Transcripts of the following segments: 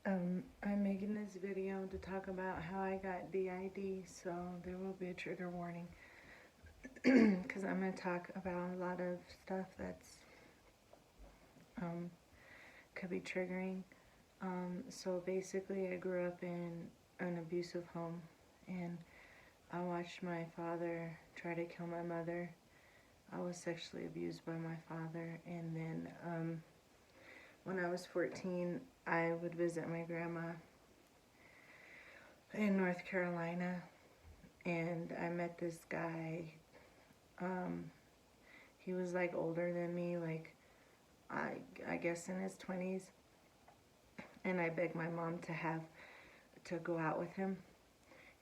I'm making this video to talk about how I got D.I.D, so there will be a trigger warning because I'm going to talk about a lot of stuff that's could be triggering. So basically, I grew up in an abusive home, and I watched my father try to kill my mother. I was sexually abused by my father, and then when I was 14, I would visit my grandma in North Carolina, and I met this guy. Um, he was like older than me, like I guess in his 20s, and I begged my mom to go out with him,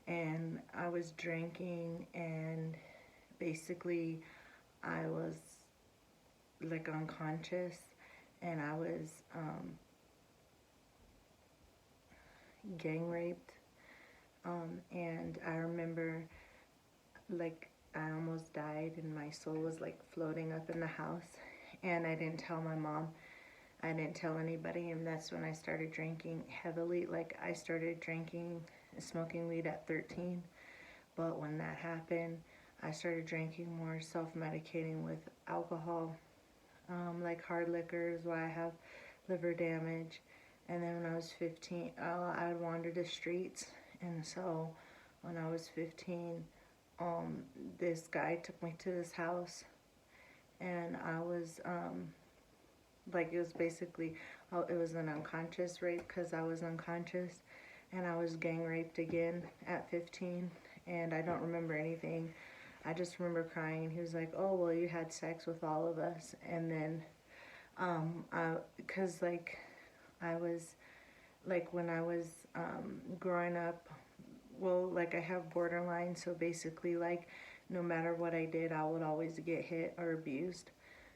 and I was drinking, and basically I was like unconscious, and I was gang raped, and I remember like I almost died, and my soul was like floating up in the house, and I didn't tell my mom. I didn't tell anybody, and that's when I started drinking heavily. Like I started drinking, smoking weed at 13, but when that happened, I started drinking more, self-medicating with alcohol, like hard liquors, why I have liver damage. And then when I was 15, I would wander the streets, and so when I was 15, this guy took me to his house, and I was like, it was basically, it was an unconscious rape because I was unconscious, and I was gang raped again at 15, and I don't remember anything. I just remember crying, and he was like, oh, well, you had sex with all of us. And then because like I was, like when I was growing up, well, like I have borderline, so basically like no matter what I did, I would always get hit or abused.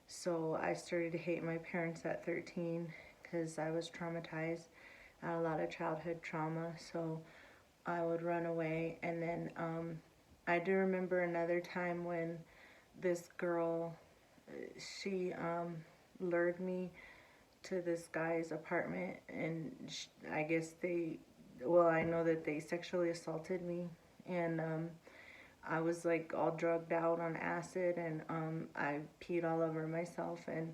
So I started to hate my parents at 13 because I was traumatized. I had a lot of childhood trauma, so I would run away. And then I do remember another time when this girl, she lured me to this guy's apartment, and I guess well, I know that they sexually assaulted me, and I was like all drugged out on acid, and I peed all over myself, and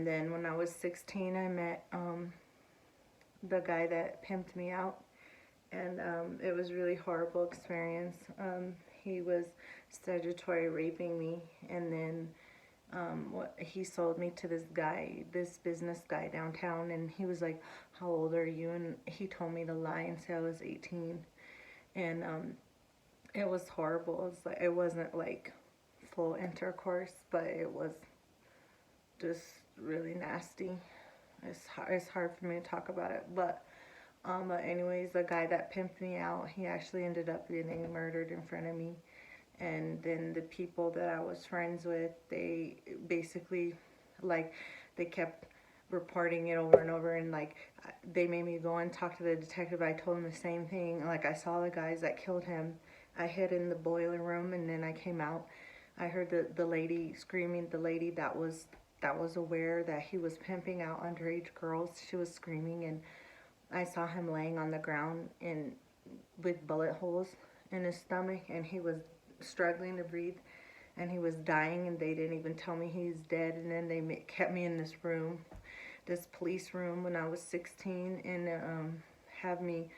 then when I was 16, I met the guy that pimped me out, and it was a really horrible experience. He was statutory raping me, and then he sold me to this guy, this business guy downtown, and he was like, how old are you? And he told me to lie and say I was 18, and it was horrible. It was like, it wasn't like full intercourse, but it was just really nasty. It's hard for me to talk about it, but anyways, the guy that pimped me out, he actually ended up getting murdered in front of me. And then the people that I was friends with, they basically, like, they kept reporting it over and over, and like they made me go and talk to the detective. I told him the same thing. Like, I saw the guys that killed him. I hid in the boiler room, and then I came out. I heard the lady screaming, the lady that was aware that he was pimping out underage girls. She was screaming, and I saw him laying on the ground with bullet holes in his stomach, and he was struggling to breathe, and he was dying, and they didn't even tell me he's dead. And then they kept me in this room, this police room, when I was 16, and have me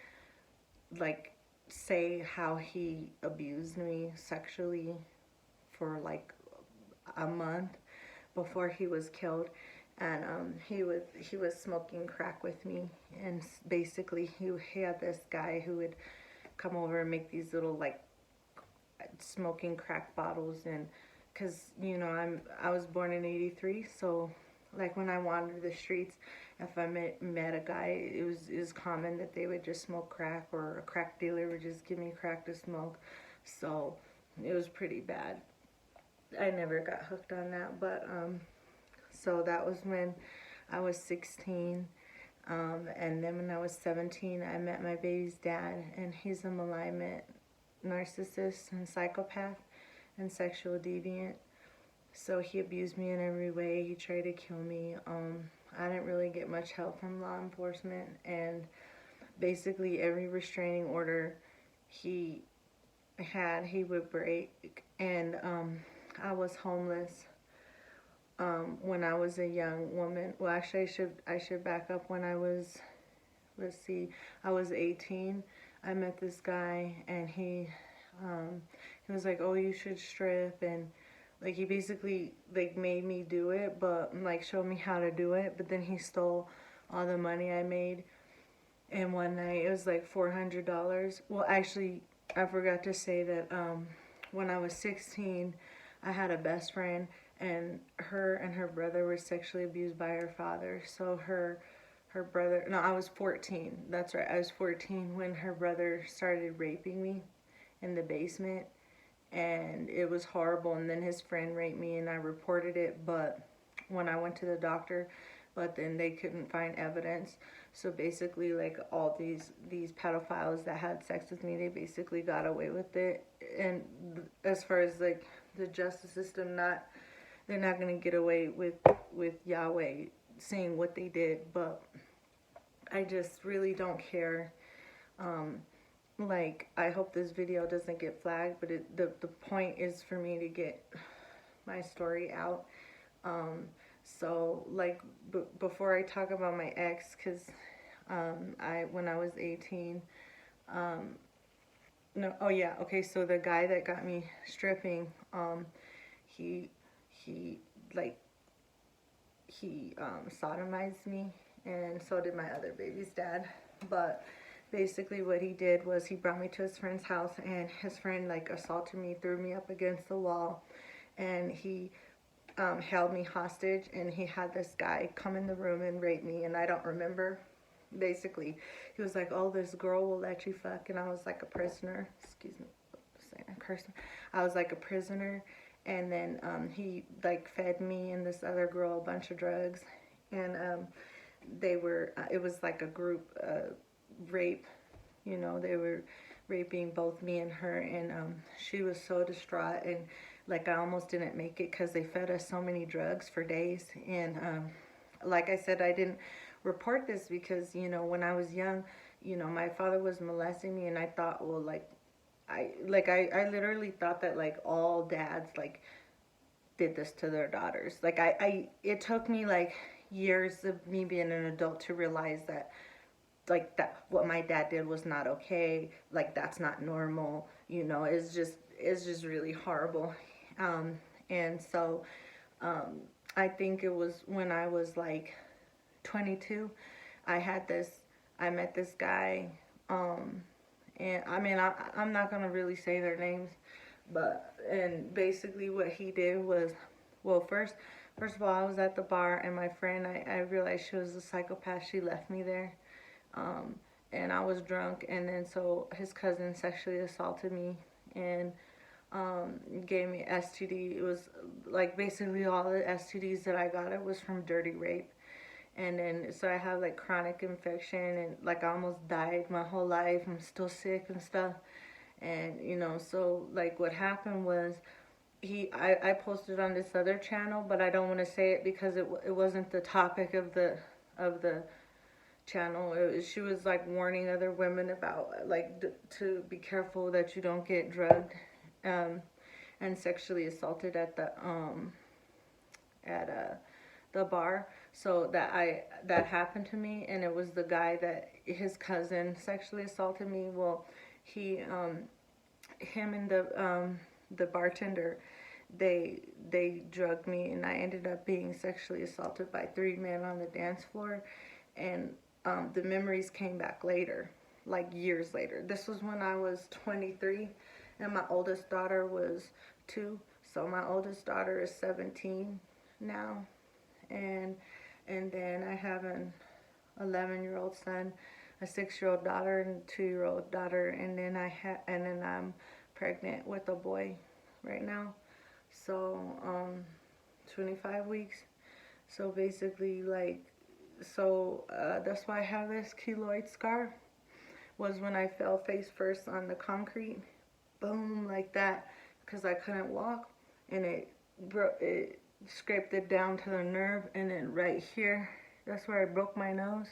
like say how he abused me sexually for like a month before he was killed. And he was smoking crack with me, and basically he had this guy who would come over and make these little like smoking crack bottles. And because I was born in 83, so like when I wandered the streets, if I met a guy, it was common that they would just smoke crack, or a crack dealer would just give me crack to smoke. So it was pretty bad. I never got hooked on that, but so that was when I was 16. And then when I was 17, I met my baby's dad, and he's a malignant narcissist and psychopath and sexual deviant. So he abused me in every way. He tried to kill me. I didn't really get much help from law enforcement, and basically every restraining order he had, he would break. And I was homeless when I was a young woman. Well, actually, I should back up. When I was, let's see, I was 18. I met this guy, and he was like, "Oh, you should strip," and like he basically like made me do it, but like showed me how to do it. But then he stole all the money I made. And one night it was like $400. Well, actually, I forgot to say that when I was 16, I had a best friend, and her brother were sexually abused by her father. So her brother, no, I was 14. That's right, I was 14 when her brother started raping me in the basement, and it was horrible. And then his friend raped me, and I reported it, but when I went to the doctor, but then they couldn't find evidence. So basically, like, all these pedophiles that had sex with me, they basically got away with it. And as far as like the justice system, they're not gonna get away with Yahweh saying what they did. But I just really don't care. Like, I hope this video doesn't get flagged, but the point is for me to get my story out. So like before I talk about my ex, because when I was 18, no, oh yeah, okay, so the guy that got me stripping, he he like he sodomized me, and so did my other baby's dad. But basically what he did was he brought me to his friend's house, and his friend like assaulted me, threw me up against the wall, and he held me hostage, and he had this guy come in the room and rape me, and I don't remember. Basically, he was like, "Oh, this girl will let you fuck," and I was like a prisoner. Excuse me, saying a curse. I was like a prisoner, and then he like fed me and this other girl a bunch of drugs, and they were. It was like a group rape. You know, they were raping both me and her, and she was so distraught, and like I almost didn't make it because they fed us so many drugs for days. And like I said, I didn't report this because, you know, when I was young, you know, my father was molesting me, and I thought, well, like I literally thought that like all dads like did this to their daughters. Like it took me like years of me being an adult to realize that like that what my dad did was not okay. Like that's not normal. You know, it's just really horrible. And so I think it was when I was like 22, I met this guy, and I mean, I'm not gonna really say their names, and basically what he did was, well, first of all, I was at the bar, and my friend, I realized she was a psychopath. She left me there, and I was drunk, and then so his cousin sexually assaulted me, and gave me STD. It was like basically all the STDs that I got, it was from dirty rape. And then so I have like chronic infection, and like I almost died my whole life. I'm still sick and stuff. And you know, so like what happened was I posted on this other channel, but I don't want to say it because it wasn't the topic of the channel. She was like warning other women about like to be careful that you don't get drugged and sexually assaulted at the bar. So that happened to me, and it was the guy that his cousin sexually assaulted me. Well, him and the bartender, they drugged me, and I ended up being sexually assaulted by 3 men on the dance floor. And the memories came back later, like years later. This was when I was 23, and my oldest daughter was 2. So my oldest daughter is 17 now, and then I have an 11-year-old son, a 6-year-old daughter, and a 2-year-old daughter, and then I'm pregnant with a boy right now. So 25 weeks. So basically, like, so that's why I have this keloid scar. Was when I fell face first on the concrete, boom, like that, because I couldn't walk, and it scraped it down to the nerve, and then right here, that's where I broke my nose.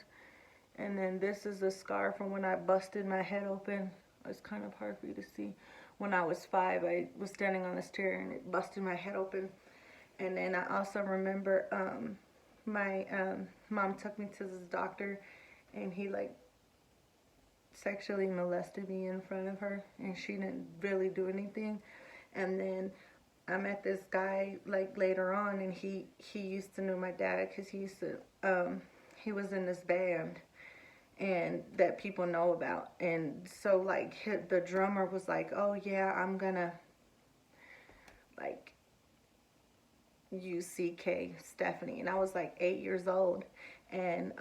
And then this is a scar from when I busted my head open. It's kind of hard for you to see. When I was 5, I was standing on a stair and it busted my head open. And then I also remember my mom took me to this doctor, and he like sexually molested me in front of her, and she didn't really do anything. And then I met this guy like later on, and he used to know my dad because he was in this band and that people know about. And so like the drummer was like, oh yeah, I'm gonna like UCK Stephanie, and I was like 8 years old. And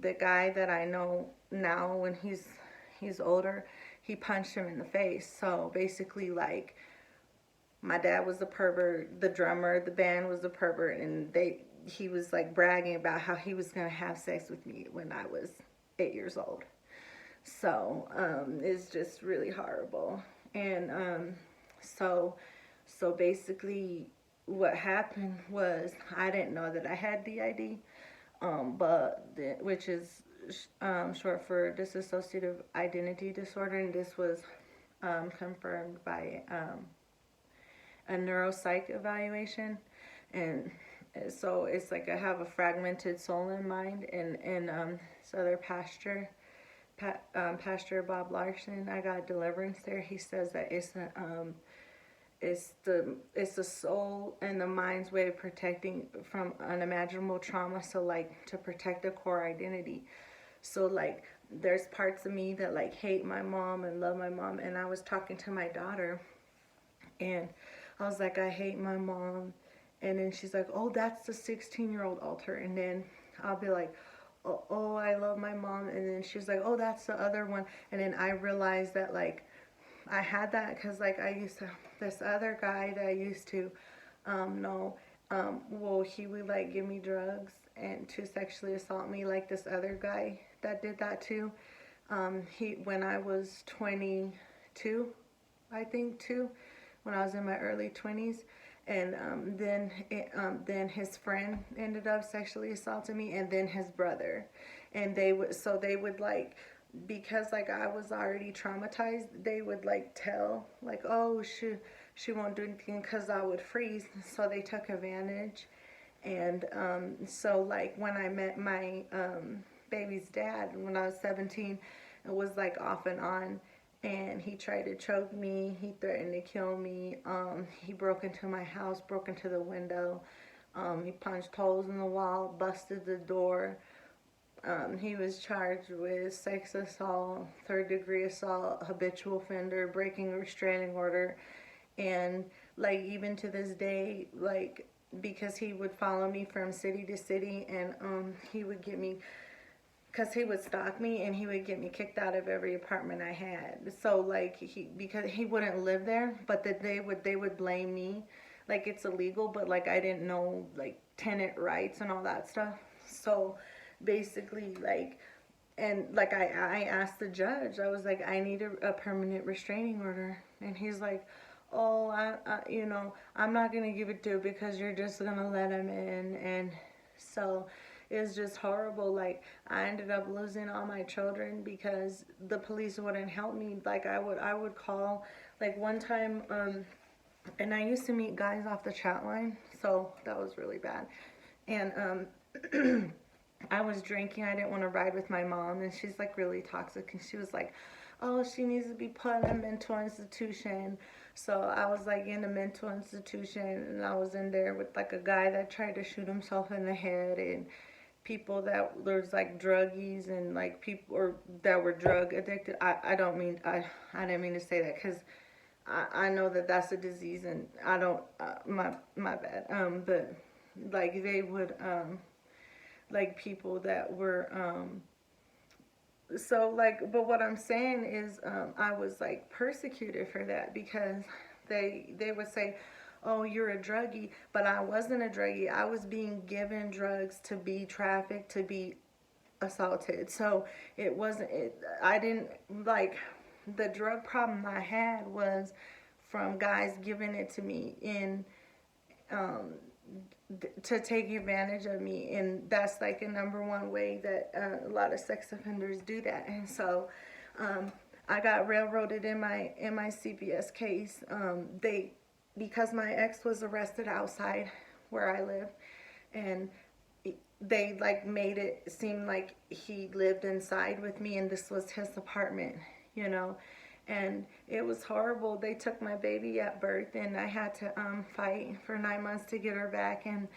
the guy that I know now, when he's older, he punched him in the face. So basically, like, my dad was the pervert, the drummer, the band was the pervert, and he was like bragging about how he was gonna have sex with me when I was 8 years old. So it's just really horrible. And so basically what happened was I didn't know that I had D.I.D, which is short for dissociative identity disorder, and this was confirmed by a neuropsych evaluation. And so it's like I have a fragmented soul and mind. And this other pastor Bob Larson, I got deliverance there. He says that it's the soul and the mind's way of protecting from unimaginable trauma. So like to protect the core identity. So like there's parts of me that like hate my mom and love my mom. And I was talking to my daughter, and I was like, I hate my mom. And then she's like, oh, that's the 16-year-old Alter. And then I'll be like, oh, I love my mom. And then she's like, oh, that's the other one. And then I realized that like I had that because like I used to, this other guy that I used to know, well, he would like give me drugs and to sexually assault me, like this other guy that did that too. When I was 22, I think too, when I was in my early 20s. And then his friend ended up sexually assaulting me, and then his brother. And they would like, because like I was already traumatized, they would like tell like, oh, she won't do anything because I would freeze. So they took advantage. And so like when I met my baby's dad when I was 17, it was like off and on. And he tried to choke me. He threatened to kill me. He broke into my house, broke into the window. He punched holes in the wall, busted the door. He was charged with sex assault, third-degree assault, habitual offender, breaking a restraining order. And like even to this day, like because he would follow me from city to city, and he would get me, because he would stalk me, and he would get me kicked out of every apartment I had. So like because he wouldn't live there, but that they would blame me, like it's illegal, but like I didn't know like tenant rights and all that stuff. So basically like, and like I asked the judge, I was like, I need a permanent restraining order. And he's like, oh, I'm not gonna give it to you because you're just gonna let him in. And so it's just horrible. Like I ended up losing all my children because the police wouldn't help me. Like I would call, like one time, and I used to meet guys off the chat line, so that was really bad. And I was drinking. I didn't want to ride with my mom, and she's like really toxic, and she was like, oh, she needs to be put in a mental institution. So I was like in a mental institution, and I was in there with like a guy that tried to shoot himself in the head, and people that there's like druggies, and like people or that were drug addicted. I didn't mean to say that because I know that that's a disease, and I don't my bad. But like they would like people that were so like, but what I'm saying is I was like persecuted for that because they would say, oh, you're a druggie, but I wasn't a druggie. I was being given drugs to be trafficked, to be assaulted. So it wasn't, I didn't, like, the drug problem I had was from guys giving it to me in um, to take advantage of me, and that's like a number one way that a lot of sex offenders do that. And so um, I got railroaded in my CPS case. They Because my ex was arrested outside where I live, and they like made it seem like he lived inside with me and this was his apartment, you know. And it was horrible. They took my baby at birth, and I had to fight for 9 months to get her back. And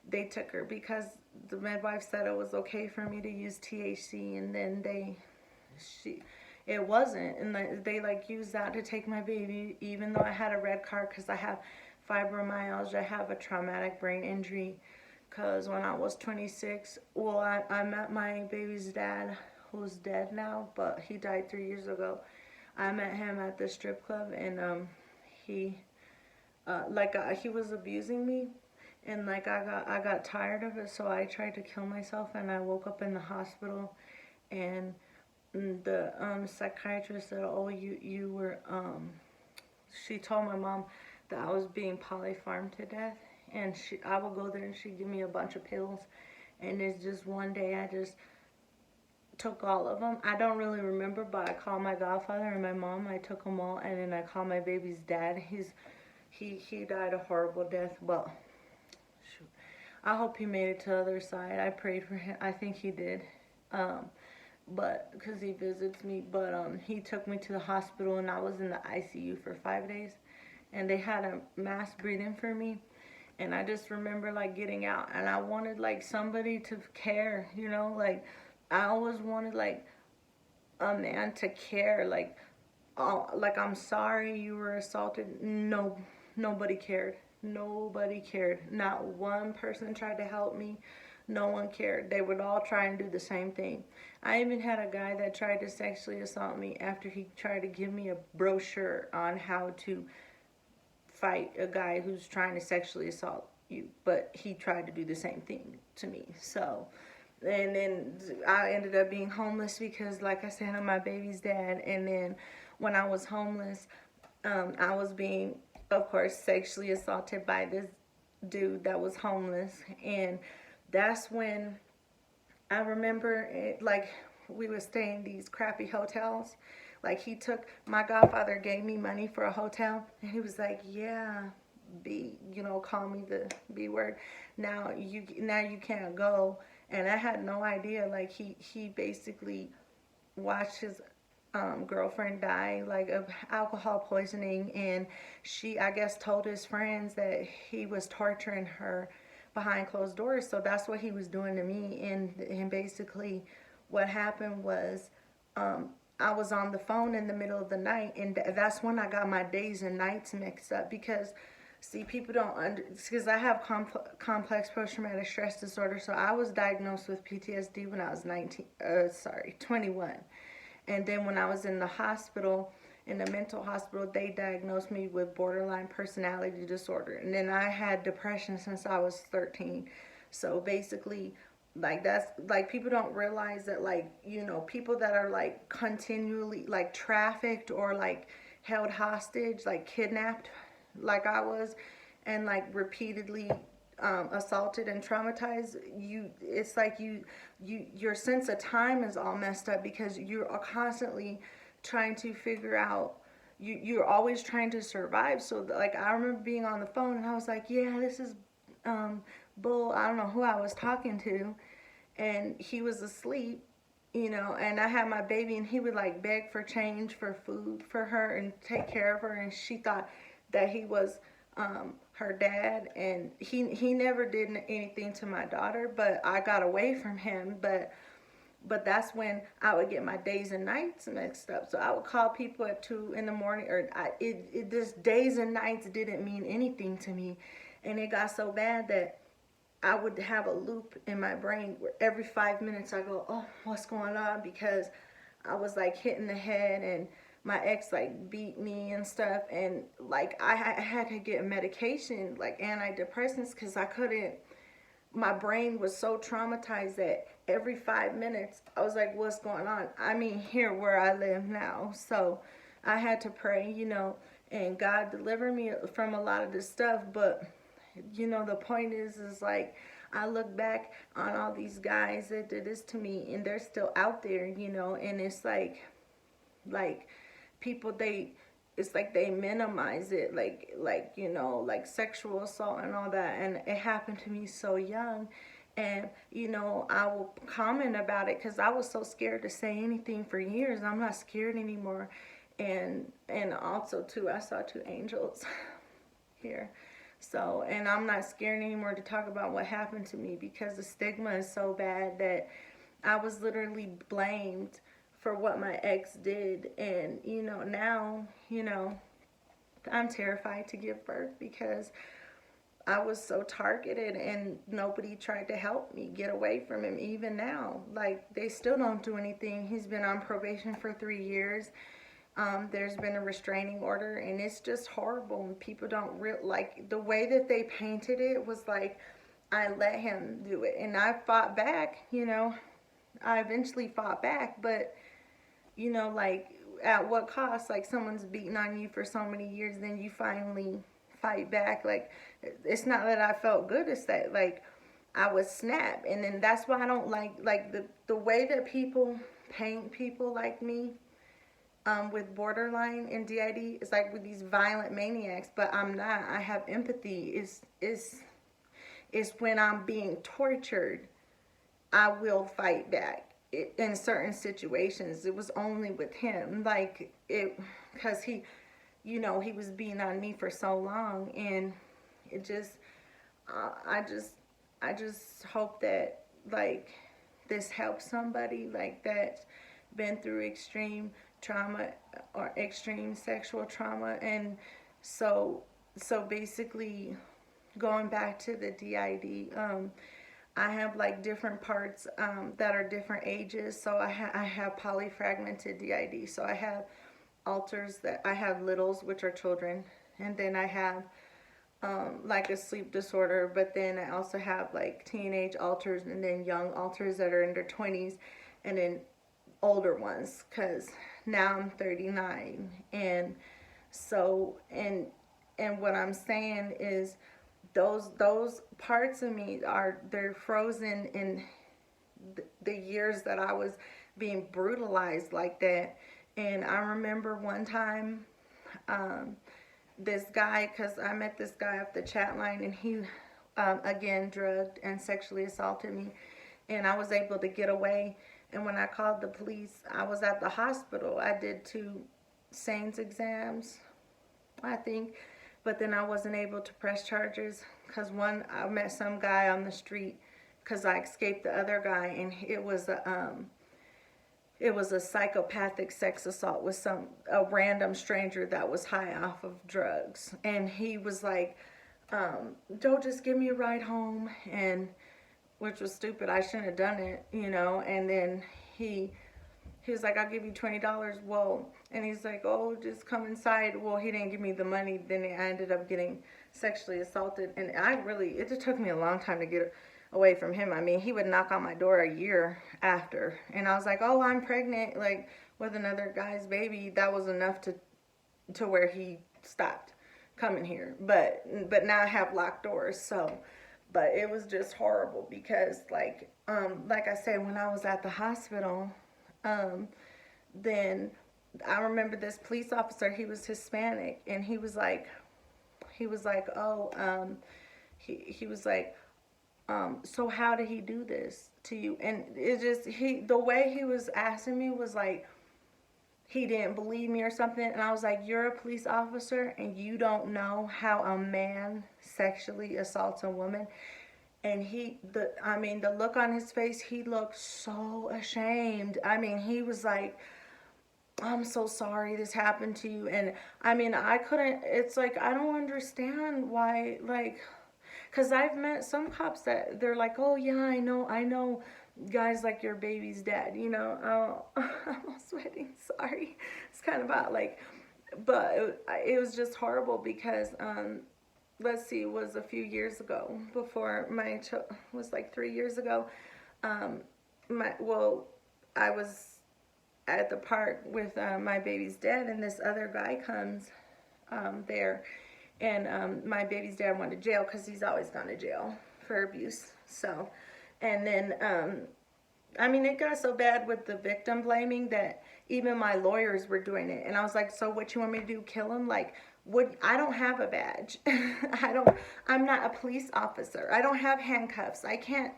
they took her because the midwife said it was okay for me to use THC, and then she it wasn't, and they like used that to take my baby, even though I had a red card because I have fibromyalgia, I have a traumatic brain injury. Because when I was 26, well, I met my baby's dad, who's dead now, but he died 3 years ago. I met him at the strip club, and he he was abusing me, and like I got tired of it, so I tried to kill myself, and I woke up in the hospital, and the psychiatrist said, "Oh, you were." She told my mom that I was being polyfarmed to death, and I would go there and she'd give me a bunch of pills, and it's just one day I just took all of them. I don't really remember, but I called my godfather and my mom. I took them all, and then I called my baby's dad. He died a horrible death, but shoot, I hope he made it to the other side. I prayed for him. I think he did, but because he visits me. But he took me to the hospital, and I was in the ICU for 5 days, and they had a mass breathing for me. And I just remember like getting out, and I wanted like somebody to care, you know, like I always wanted like a man to care, like, oh, like, I'm sorry you were assaulted. No, nobody cared. Nobody cared. Not one person tried to help me. No one cared. They would all try and do the same thing. I even had a guy that tried to sexually assault me after he tried to give me a brochure on how to fight a guy who's trying to sexually assault you, but he tried to do the same thing to me. So, and then I ended up being homeless because, like I said, I'm my baby's dad. And then when I was homeless, I was being, of course, sexually assaulted by this dude that was homeless. And that's when I remember it, like, we would stay in these crappy hotels. Like, my godfather gave me money for a hotel, and he was like, yeah, call me the B word. Now you can't go. And I had no idea. Like, he basically watched his girlfriend die, like, of alcohol poisoning, and she, I guess, told his friends that he was torturing her behind closed doors. So that's what he was doing to me. And basically what happened was, I was on the phone in the middle of the night, and that's when I got my days and nights mixed up. Because, see, people don't because I have complex post-traumatic stress disorder. So I was diagnosed with PTSD when I was 21. And then when I was in the hospital, in the mental hospital, they diagnosed me with borderline personality disorder. And then I had depression since I was 13. So basically, like, that's like, people don't realize that, like, people that are like continually like trafficked or like held hostage, like kidnapped, like I was, and like repeatedly assaulted and traumatized, it's like your sense of time is all messed up because you're constantly trying to figure out, you're always trying to survive. So like, I remember being on the phone and I was like, yeah, this is bull. I don't know who I was talking to, and he was asleep, and I had my baby, and he would like beg for change for food for her and take care of her, and she thought that he was her dad, and he never did anything to my daughter, but I got away from him. But that's when I would get my days and nights mixed up. So I would call people at 2 in the morning, or this days and nights didn't mean anything to me. And it got so bad that I would have a loop in my brain where every 5 minutes I go, oh, what's going on? Because I was like hitting the head, and my ex like beat me and stuff. And like, I had to get medication, like antidepressants, because I couldn't, my brain was so traumatized that every 5 minutes I was like, what's going on? I mean, here where I live now. So I had to pray, and God delivered me from a lot of this stuff. But you know, the point is like, I look back on all these guys that did this to me, and they're still out there, you know, and it's like people, it's like they minimize it, like you know, like sexual assault and all that, and it happened to me so young. And you know, I will comment about it because I was so scared to say anything for years. I'm not scared anymore. And also too, I saw two angels here. So, and I'm not scared anymore to talk about what happened to me, because the stigma is so bad that I was literally blamed for what my ex did. And you know, now, you know, I'm terrified to give birth because I was so targeted, and nobody tried to help me get away from him. Even now, like, they still don't do anything. He's been on probation for 3 years. There's been a restraining order, and it's just horrible. And people don't like the way that they painted it was like I let him do it, and I fought back. You know, I eventually fought back, but you know, like, at what cost? Like, someone's beating on you for so many years, then you finally fight back. Like, it's not that I felt good, it's that, like, I would snap. And then that's why I don't like the way that people paint people like me, with borderline and D.I.D. is like with these violent maniacs, but I'm not. I have empathy. Is when I'm being tortured, I will fight back. In certain situations, it was only with him, like, it, because he, you know, he was being on me for so long. And it just, I just hope that, like, this helps somebody like that been through extreme trauma or extreme sexual trauma. And so basically, going back to the D.I.D, I have like different parts, that are different ages. So I have polyfragmented D.I.D. So I have alters, that I have littles, which are children, and then I have, like, a sleep disorder. But then I also have like teenage alters, and then young alters that are in their 20s, and then older ones, because now I'm 39. And so, and what I'm saying is, those parts of me they're frozen in the years that I was being brutalized like that. And I remember one time, this guy, because I met this guy off the chat line, and he, again, drugged and sexually assaulted me, and I was able to get away. And when I called the police, I was at the hospital. I did 2 SANES exams, I think, but then I wasn't able to press charges because, one, I met some guy on the street because I escaped the other guy, and it was a psychopathic sex assault with a random stranger that was high off of drugs. And he was like, "Don't just give me a ride home," and which was stupid. I shouldn't have done it, you know. And then he was like, "I'll give you $20. Well, and he's like, "Oh, just come inside." Well, he didn't give me the money. Then I ended up getting sexually assaulted. And it just took me a long time to get away from him. I mean, he would knock on my door a year after. And I was like, "Oh, I'm pregnant," like, with another guy's baby. That was enough to where he stopped coming here. But now I have locked doors. So, but it was just horrible because, like I said, when I was at the hospital, then I remember this police officer, he was Hispanic, and he was like, "Oh," he was like, "So how did he do this to you?" And it just, the way he was asking me was like, he didn't believe me or something. And I was like, "You're a police officer and you don't know how a man sexually assaults a woman?" And the look on his face, he looked so ashamed. I mean, he was like, "I'm so sorry this happened to you." And I mean, I couldn't, it's like, I don't understand why, like, because I've met some cops that they're like, "Oh yeah, I know guys like your baby's dad," you know. Oh, I'm all sweating, sorry. It's kind of about like, but it was just horrible because, let's see, it was a few years ago, before was like 3 years ago. I was at the park with, my baby's dad, and this other guy comes, there, And my baby's dad went to jail because he's always gone to jail for abuse. So, and then I mean, it got so bad with the victim blaming that even my lawyers were doing it. And I was like, so what you want me to do, kill him? Like, what? I don't have a badge. I'm not a police officer. I don't have handcuffs. I can't,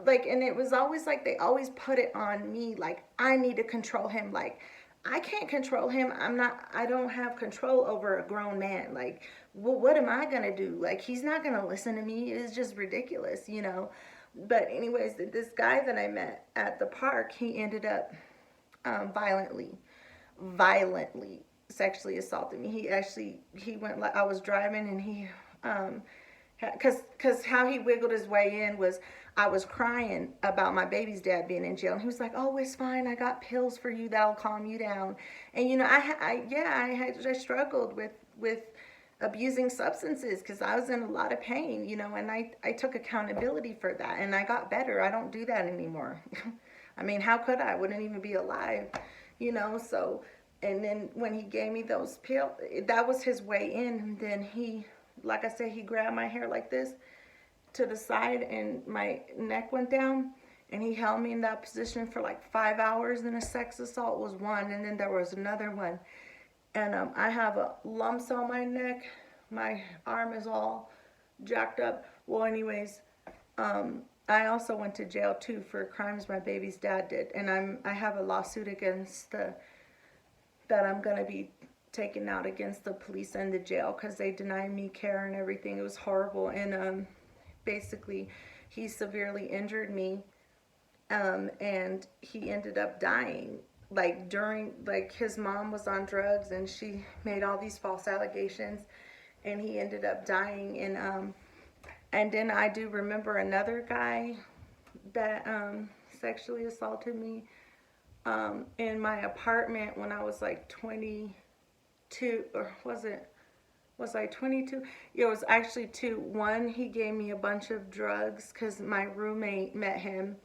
like, and it was always like, they always put it on me. Like, I need to control him. Like, I can't control him. I don't have control over a grown man. Like, well, what am I going to do? Like, he's not going to listen to me. It's just ridiculous, you know? But anyways, this guy that I met at the park, he ended up violently sexually assaulted me. He went, like, I was driving and he, cause how he wiggled his way in was, I was crying about my baby's dad being in jail, and he was like, "Oh, it's fine. I got pills for you that'll calm you down." And you know, I struggled with abusing substances because I was in a lot of pain, you know, and I took accountability for that, and I got better. I don't do that anymore. I mean, how could I? Wouldn't even be alive, you know. So, and then when he gave me those pills, that was his way in. And then he, like I said, he grabbed my hair like this to the side, and my neck went down, and he held me in that position for like 5 hours. And a sex assault was one, and then there was another one. And I have a lumps on my neck. My arm is all jacked up. Well, anyways, I also went to jail too for crimes my baby's dad did, and I have a lawsuit against that I'm gonna be taken out against the police and the jail because they denied me care and everything. It was horrible. And basically, he severely injured me, and he ended up dying. Like, his mom was on drugs, and she made all these false allegations, and he ended up dying. And then I do remember another guy that sexually assaulted me in my apartment when I was like 22, or was I 22? It was actually two. One, he gave me a bunch of drugs because my roommate met him.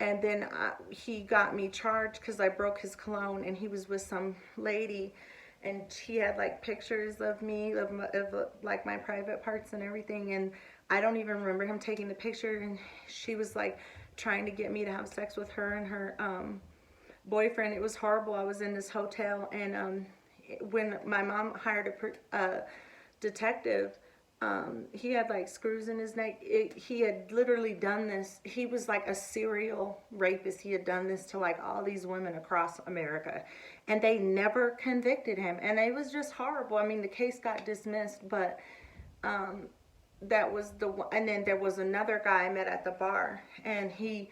And then he got me charged because I broke his cologne, and he was with some lady, and she had like pictures of me, of like my private parts and everything. And I don't even remember him taking the picture. And she was like trying to get me to have sex with her and her boyfriend. It was horrible. I was in this hotel, and when my mom hired a detective, he had like screws in his neck. He had literally done this. He was like a serial rapist. He had done this to like all these women across America, and they never convicted him. And it was just horrible. I mean, the case got dismissed, but that was the one. And then there was another guy I met at the bar, and he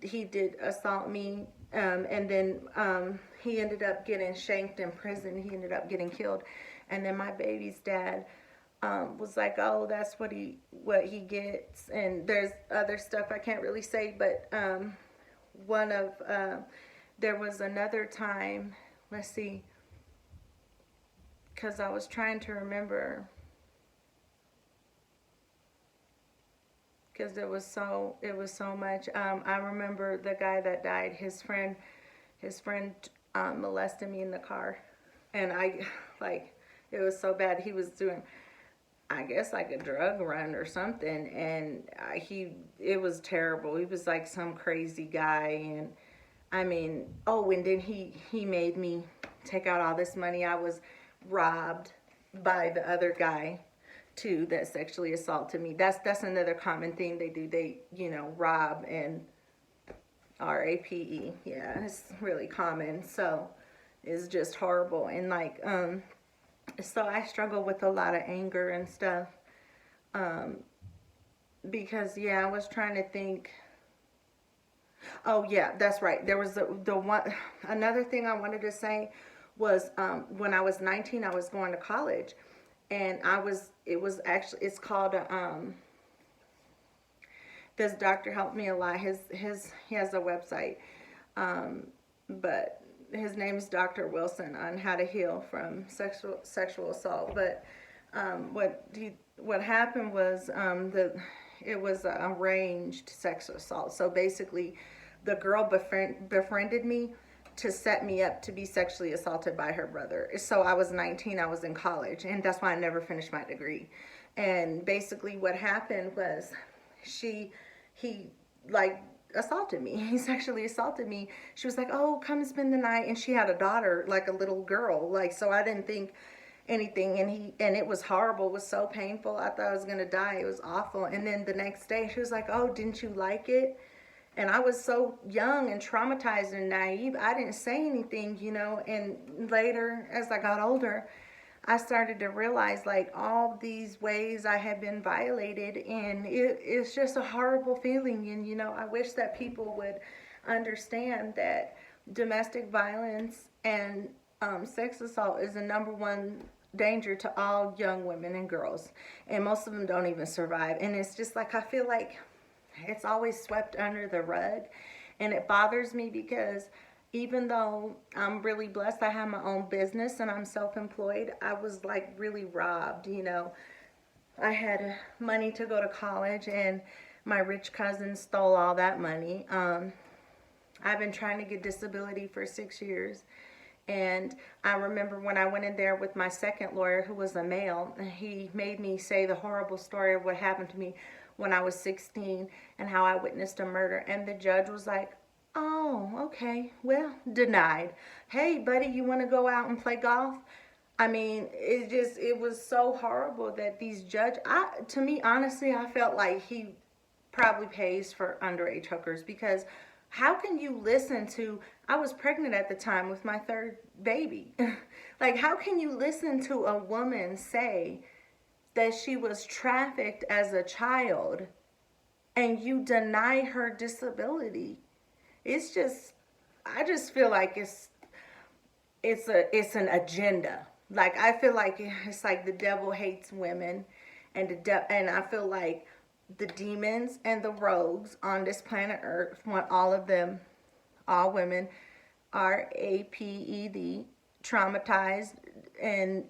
did assault me. And then he ended up getting shanked in prison. He ended up getting killed. And then my baby's dad was like, "Oh, that's what he gets." And there's other stuff I can't really say, but there was another time. Let's see, because I was trying to remember, because it was so much. I remember the guy that died. His friend molested me in the car, and it was so bad. He was doing, I guess, like a drug run or something, and it was terrible. He was like some crazy guy, and I mean, and then he made me take out all this money. I was robbed by the other guy too that sexually assaulted me. That's another common thing they do. They, rob, and RAPE. Yeah, it's really common. So it's just horrible. And so I struggle with a lot of anger and stuff. Because I was trying to think. Oh yeah, that's right. There was the one, another thing I wanted to say was when I was 19, I was going to college, and it's called this doctor helped me a lot. He has a website, but his name is Dr. Wilson, on how to heal from sexual assault. But what happened was it was arranged sexual assault. So basically, the girl befriended me, to set me up to be sexually assaulted by her brother. So I was 19, I was in college, and that's why I never finished my degree. And basically what happened was he like assaulted me. He sexually assaulted me. She was like, "Oh, come and spend the night." And she had a daughter, like a little girl. Like, so I didn't think anything, and it was horrible. It was so painful. I thought I was gonna die. It was awful. And then the next day she was like, "Oh, didn't you like it?" And I was so young and traumatized and naive, I didn't say anything, you know. And later, as I got older, I started to realize like all these ways I had been violated, and it's just a horrible feeling. And you know, I wish that people would understand that domestic violence and sex assault is the #1 danger to all young women and girls, and most of them don't even survive. And it's just like, I feel like it's always swept under the rug, and it bothers me because even though I'm really blessed, I have my own business and I'm self-employed, I was like really robbed, you know. I had money to go to college, and my rich cousin stole all that money. I've been trying to get disability for 6 years. And I remember when I went in there with my second lawyer, who was a male, he made me say the horrible story of what happened to me when I was 16 and how I witnessed a murder. And the judge was like, "Oh, okay, well, denied. Hey, buddy, you want to go out and play golf?" I mean, it was so horrible that these to me, honestly, I felt like he probably pays for underage hookers, because how can you listen to, I was pregnant at the time with my third baby. Like, how can you listen to a woman say that she was trafficked as a child and you deny her disability? It's just, I just feel like it's an agenda. Like, I feel like it's like the devil hates women, and and I feel like the demons and the rogues on this planet Earth want all of them, all women, RAPED, traumatized and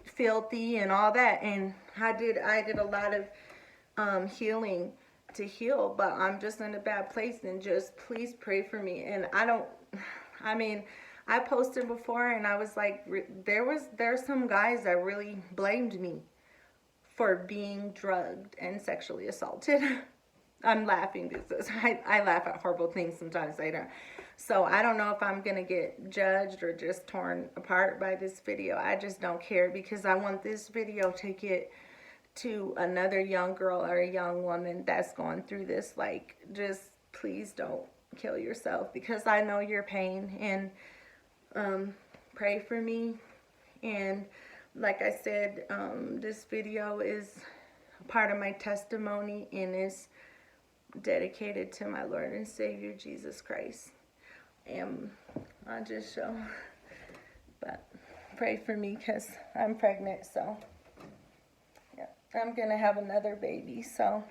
filthy and all that. And I did a lot of healing to heal, but I'm just in a bad place, and just please pray for me. And I mean, I posted before, and I was like, there's some guys that really blamed me for being drugged and sexually assaulted. I'm laughing because I laugh at horrible things sometimes. I don't. So I don't know if I'm going to get judged or just torn apart by this video. I just don't care, because I want this video to get to another young girl or a young woman that's going through this. Like, just please don't kill yourself, because I know your pain. And pray for me. And like I said, this video is part of my testimony, and is dedicated to my Lord and Savior Jesus Christ. And I'll just show, but pray for me, because I'm pregnant. So yeah, I'm gonna have another baby. So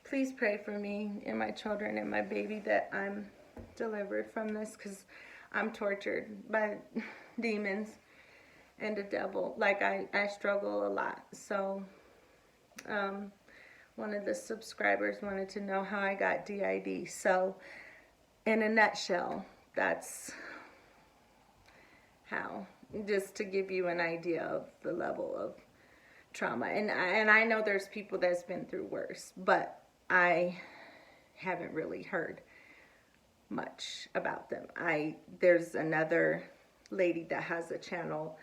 please pray for me and my children and my baby, that I'm delivered from this, because I'm tortured by demons and the devil. Like, I struggle a lot. So one of the subscribers wanted to know how I got D.I.D. So in a nutshell, that's how, just to give you an idea of the level of trauma. And I know there's people that's been through worse, but I haven't really heard much about them. There's another lady that has a channel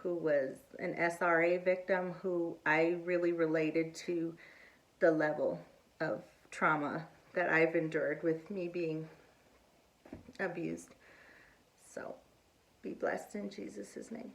who was an SRA victim, who I really related to the level of trauma that I've endured with me being abused. So be blessed in Jesus' name.